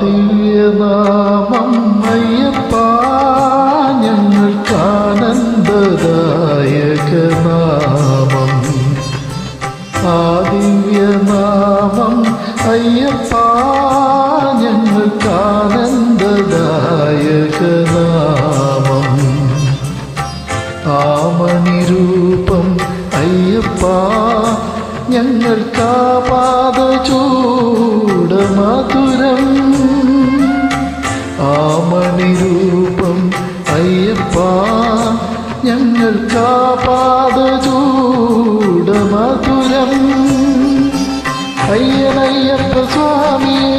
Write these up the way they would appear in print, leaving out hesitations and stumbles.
ദിവ്യനാമം അയ്യപ്പ ഞങ്ങൾക്കാനന്ദദായകനാമം. ആ ദിവ്യനാമം അയ്യപ്പ ഞങ്ങൾക്കാനന്ദദായകനാമം. ആമണിരൂപം അയ്യപ്പ ഞങ്ങൾക്കാ പാദചൂടമധുരം. ആമണിരൂപം അയ്യപ്പ ഞങ്ങൾക്കാ പാദചൂടമധുരം. അയ്യനയ്യപ്പ സ്വാമിയെ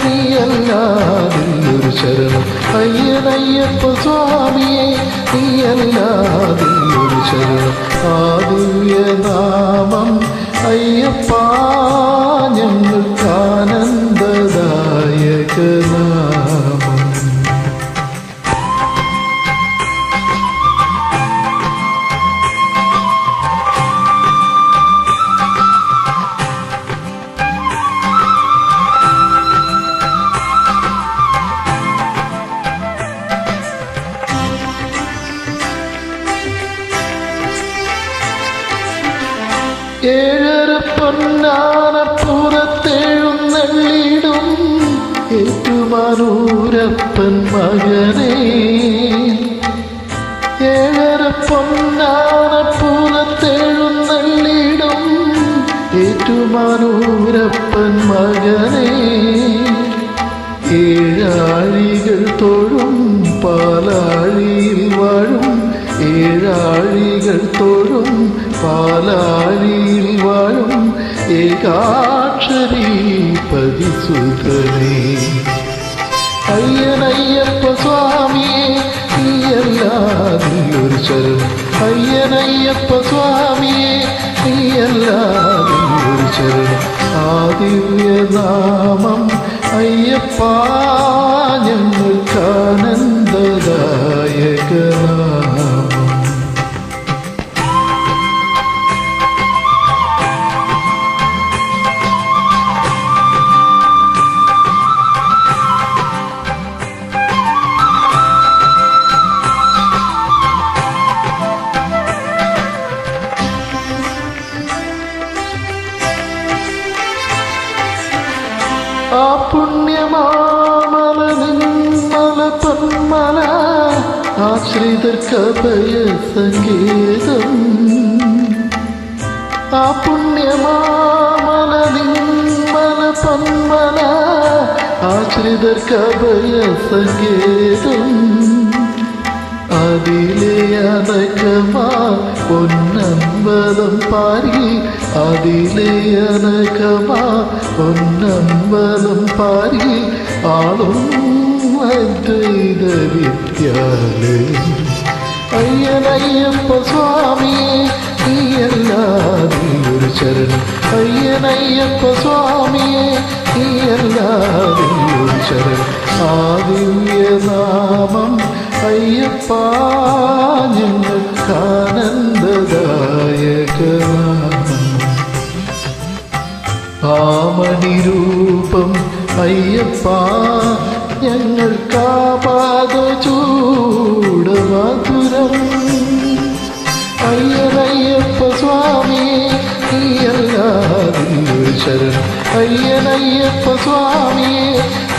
നീയല്ലാതില്ലൊരു ശരണം. അയ്യനയ്യപ്പ സ്വാമിയെ നീയല്ലാതില്ലൊരു ശരണം. ആ ദിവ്യനാമം അയ്യപ്പ ഞങ്ങൾക്കാനന്ദദായകനാമം. ഏഴര പൊന്നാനപ്പുറത്തെഴുന്നള്ളിടും ഏറ്റുമാനൂരപ്പൻ മകനേ. ഏഴര പൊന്നാനപ്പുറത്തെഴുന്നള്ളിടും ഏറ്റുമാനൂരപ്പൻ മകനേ. ഏഴാഴികൾ തൊഴും പാലാഴിയിൽ വാഴും. ഏഴാഴികൾ തൊഴും പാലാഴിയിൽ വാഴും ഏകാക്ഷരീ പതിസുതനേ. അയ്യനയ്യപ്പ സ്വാമിയെ നീയല്ലാതില്ലൊരു ശരണം. അയ്യനയ്യപ്പ സ്വാമിയെ നീയല്ലാതില്ലൊരു ശരണം. ആ ദിവ്യനാമം അയ്യപ്പ ഞങ്ങൾക്കാനന്ദദായകനാമം. ആ പുണ്യമാമല നിന്മല പൊന്മല ആശ്രിതർക്കഭയ സങ്കേതം. ആ പുണ്യമാമല നിന്മല പൊന്മല ആശ്രിതർക്കഭയ സങ്കേതം. അതിലെ അനഘമാ പൊന്നമ്പലം പാരി. അതിലെ അനഘമാ പൊന്നമ്പലം പാരി. ആളും അദ്വൈത വിദ്യാലയം. അയ്യനയ്യപ്പ സ്വാമിയെ നീയല്ലാതില്ലൊരു ശരണം. അയ്യനയ്യപ്പ സ്വാമിയെ നീയല്ലാതില്ലൊരു ശരണം. ആ ദിവ്യനാമം അയ്യപ്പ ഞങ്ങൾക്കാനന്ദദായകനാമം. ആമണിരൂപം അയ്യപ്പ ഞങ്ങൾക്കാ പാദചൂടമധുരം. അയ്യനയ്യപ്പ സ്വാമിയെ നീയല്ലാതില്ലൊരു ശരണം. അയ്യനയ്യപ്പ സ്വാമിയെ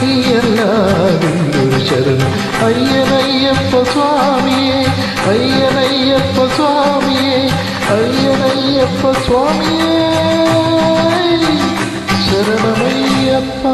നീയല്ലാതില്ലൊരു ശരണം. അയ്യനയ്യപ്പ സ്വാമിയെ അയ്യനയ്യപ്പ സ്വാമിയെ അയ്യനയ്യപ്പ സ്വാമിയെ ശരണമയ്യപ്പ.